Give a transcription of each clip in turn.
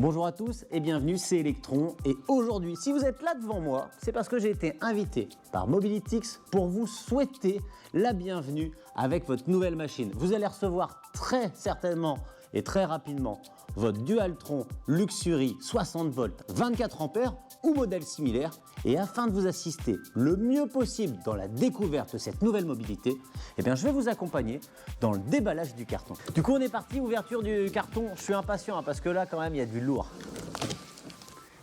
Bonjour à tous et bienvenue, c'est Electron. Et aujourd'hui, si vous êtes là devant moi, c'est parce que j'ai été invité par Mobilityx pour vous souhaiter la bienvenue avec votre nouvelle machine. Vous allez recevoir très certainement et très rapidement votre Dualtron Luxury 60 volts 24 ampères ou modèle similaire. Et afin de vous assister le mieux possible dans la découverte de cette nouvelle mobilité, eh bien, je vais vous accompagner dans le déballage du carton. Du coup, on est parti, ouverture du carton. Je suis impatient parce que là, quand même, il y a du lourd.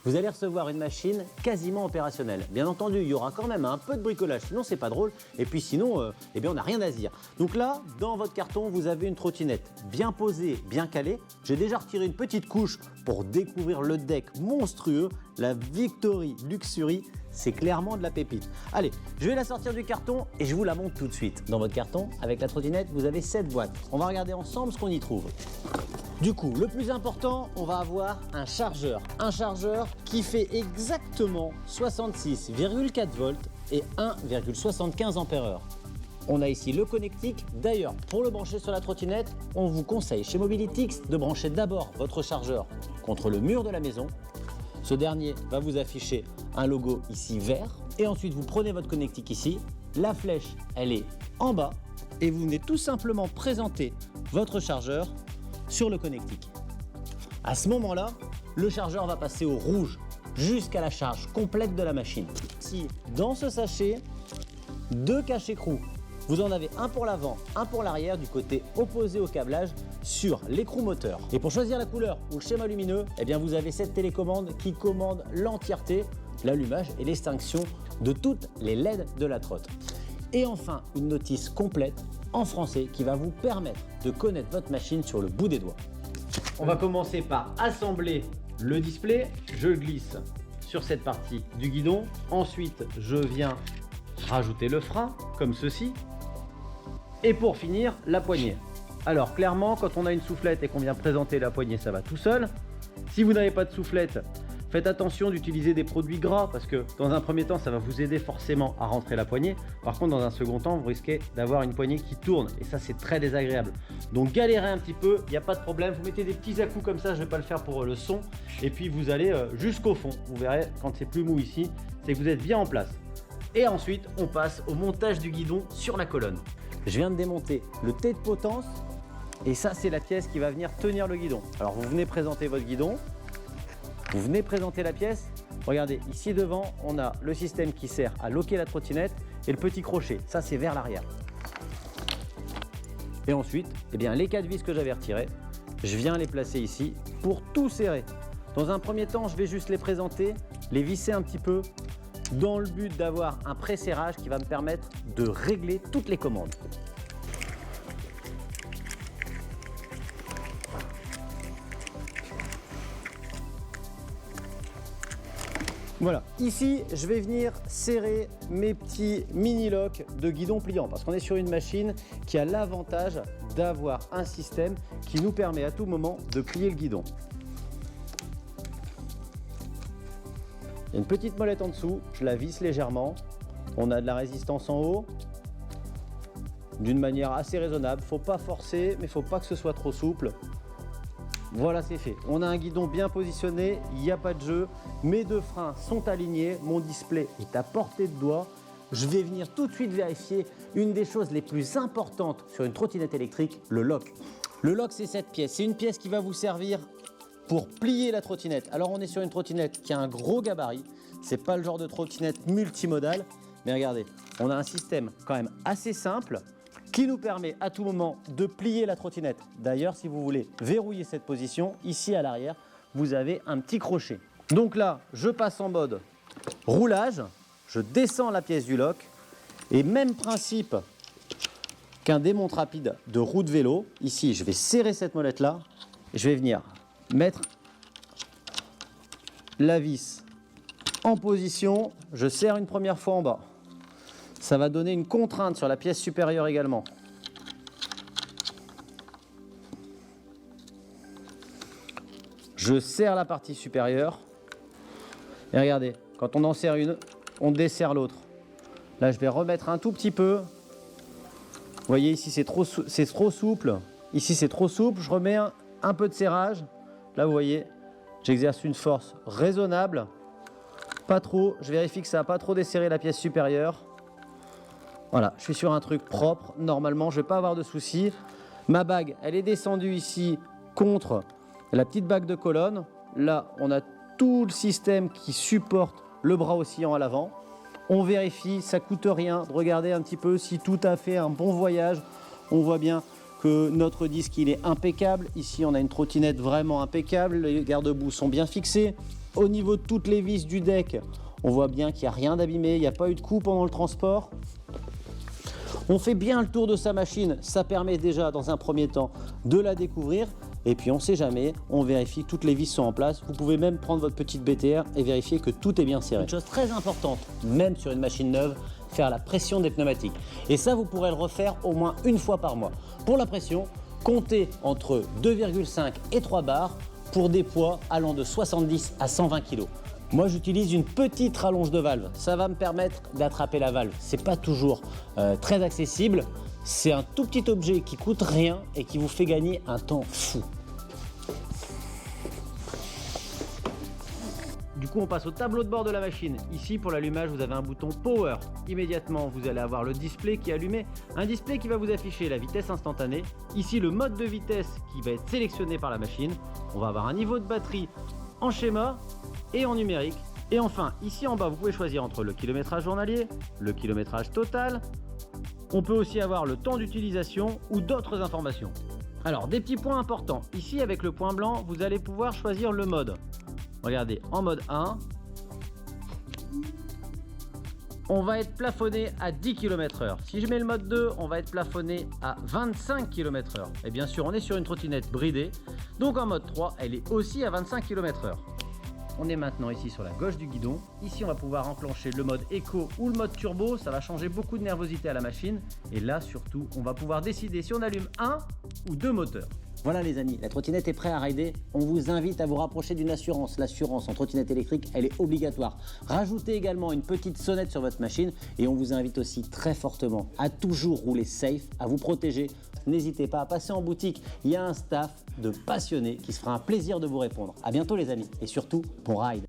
Vous allez recevoir une machine quasiment opérationnelle. Bien entendu, il y aura quand même un peu de bricolage, sinon c'est pas drôle. Et puis sinon, eh bien, on n'a rien à se dire. Donc là, dans votre carton, vous avez une trottinette bien posée, bien calée. J'ai déjà retiré une petite couche pour découvrir le deck monstrueux, la Victory Luxury. C'est clairement de la pépite. Allez, je vais la sortir du carton et je vous la montre tout de suite. Dans votre carton, avec la trottinette, vous avez 7 boîtes. On va regarder ensemble ce qu'on y trouve. Du coup, le plus important, on va avoir un chargeur. Un chargeur qui fait exactement 66,4 volts et 1,75 ampères-heure. On a ici le connectique. D'ailleurs, pour le brancher sur la trottinette, on vous conseille chez Mobilityx de brancher d'abord votre chargeur contre le mur de la maison. Ce dernier va vous afficher un logo ici vert. Et ensuite, vous prenez votre connectique ici. La flèche, elle est en bas. Et vous venez tout simplement présenter votre chargeur sur le connectique. À ce moment-là, le chargeur va passer au rouge jusqu'à la charge complète de la machine. Si dans ce sachet, 2 caches-écrous, vous en avez un pour l'avant, un pour l'arrière du côté opposé au câblage sur l'écrou moteur. Et pour choisir la couleur ou le schéma lumineux, eh bien vous avez cette télécommande qui commande l'entièreté, l'allumage et l'extinction de toutes les LED de la trotte. Et enfin, une notice complète en français qui va vous permettre de connaître votre machine sur le bout des doigts. On va commencer par assembler le display. Je le glisse sur cette partie du guidon. Ensuite, je viens rajouter le frein comme ceci. Et pour finir, la poignée. Alors clairement, quand on a une soufflette et qu'on vient présenter la poignée, ça va tout seul. Si vous n'avez pas de soufflette, faites attention d'utiliser des produits gras parce que dans un premier temps, ça va vous aider forcément à rentrer la poignée. Par contre, dans un second temps, vous risquez d'avoir une poignée qui tourne et ça, c'est très désagréable. Donc galérez un petit peu, il n'y a pas de problème. Vous mettez des petits à-coups comme ça, je ne vais pas le faire pour le son. Et puis vous allez jusqu'au fond. Vous verrez, quand c'est plus mou ici, c'est que vous êtes bien en place. Et ensuite, on passe au montage du guidon sur la colonne. Je viens de démonter le T de potence et ça, c'est la pièce qui va venir tenir le guidon. Alors, vous venez présenter votre guidon. Vous venez présenter la pièce. Regardez, ici devant, on a le système qui sert à loquer la trottinette et le petit crochet. Ça, c'est vers l'arrière. Et ensuite, eh bien, les 4 vis que j'avais retirées, je viens les placer ici pour tout serrer. Dans un premier temps, je vais juste les présenter, les visser un petit peu dans le but d'avoir un pré-serrage qui va me permettre de régler toutes les commandes. Voilà, ici je vais venir serrer mes petits mini-locks de guidon pliant parce qu'on est sur une machine qui a l'avantage d'avoir un système qui nous permet à tout moment de plier le guidon. Il y a une petite molette en dessous, je la visse légèrement. On a de la résistance en haut d'une manière assez raisonnable. Faut pas forcer, mais faut pas que ce soit trop souple. Voilà, c'est fait. On a un guidon bien positionné, il n'y a pas de jeu. Mes 2 freins sont alignés, mon display est à portée de doigt. Je vais venir tout de suite vérifier une des choses les plus importantes sur une trottinette électrique, le lock. Le lock, c'est cette pièce. C'est une pièce qui va vous servir pour plier la trottinette. Alors, on est sur une trottinette qui a un gros gabarit. C'est pas le genre de trottinette multimodale. Mais regardez, on a un système quand même assez simple qui nous permet à tout moment de plier la trottinette. D'ailleurs, si vous voulez verrouiller cette position, ici à l'arrière, vous avez un petit crochet. Donc là, je passe en mode roulage, je descends la pièce du lock et même principe qu'un démonte rapide de roue de vélo. Ici, je vais serrer cette molette-là et je vais venir mettre la vis en position. Je serre une première fois en bas. Ça va donner une contrainte sur la pièce supérieure également. Je serre la partie supérieure. Et regardez, quand on en serre une, on desserre l'autre. Là, je vais remettre un tout petit peu. Vous voyez, ici, c'est trop souple. Ici, c'est trop souple. Je remets un peu de serrage. Là, vous voyez, J'exerce une force raisonnable. Pas trop, je vérifie que ça n'a pas trop desserré la pièce supérieure. Voilà, je suis sur un truc propre. Normalement, je ne vais pas avoir de soucis. Ma bague, elle est descendue ici contre la petite bague de colonne. Là, on a tout le système qui supporte le bras oscillant à l'avant. On vérifie, ça ne coûte rien de regarder un petit peu si tout a fait un bon voyage. On voit bien que notre disque, il est impeccable. Ici, on a une trottinette vraiment impeccable. Les garde-boue sont bien fixés. Au niveau de toutes les vis du deck, on voit bien qu'il n'y a rien d'abîmé. Il n'y a pas eu de coup pendant le transport. On fait bien le tour de sa machine. Ça permet déjà, dans un premier temps, de la découvrir. Et puis, on ne sait jamais, on vérifie que toutes les vis sont en place. Vous pouvez même prendre votre petite BTR et vérifier que tout est bien serré. Une chose très importante, même sur une machine neuve, faire la pression des pneumatiques. Et ça, vous pourrez le refaire au moins une fois par mois. Pour la pression, comptez entre 2,5 et 3 bars pour des poids allant de 70 à 120 kg. Moi, j'utilise une petite rallonge de valve. Ça va me permettre d'attraper la valve. C'est pas toujours très accessible. C'est un tout petit objet qui coûte rien et qui vous fait gagner un temps fou. Du coup, on passe au tableau de bord de la machine. Ici, pour l'allumage, vous avez un bouton Power. Immédiatement, vous allez avoir le display qui est allumé. Un display qui va vous afficher la vitesse instantanée. Ici, le mode de vitesse qui va être sélectionné par la machine. On va avoir un niveau de batterie en schéma et en numérique. Et enfin, ici en bas, vous pouvez choisir entre le kilométrage journalier, le kilométrage total. On peut aussi avoir le temps d'utilisation ou d'autres informations. Alors, des petits points importants. Ici, avec le point blanc, vous allez pouvoir choisir le mode. Regardez, en mode 1, on va être plafonné à 10 km/h. Si je mets le mode 2, on va être plafonné à 25 km/h. Et bien sûr, on est sur une trottinette bridée. Donc en mode 3, elle est aussi à 25 km/h. On est maintenant ici sur la gauche du guidon. Ici, on va pouvoir enclencher le mode éco ou le mode turbo. Ça va changer beaucoup de nervosité à la machine. Et là, surtout, on va pouvoir décider si on allume un ou deux moteurs. Voilà les amis, la trottinette est prête à rider. On vous invite à vous rapprocher d'une assurance. L'assurance en trottinette électrique, elle est obligatoire. Rajoutez également une petite sonnette sur votre machine et on vous invite aussi très fortement à toujours rouler safe, à vous protéger. N'hésitez pas à passer en boutique. Il y a un staff de passionnés qui se fera un plaisir de vous répondre. À bientôt les amis et surtout, bon ride.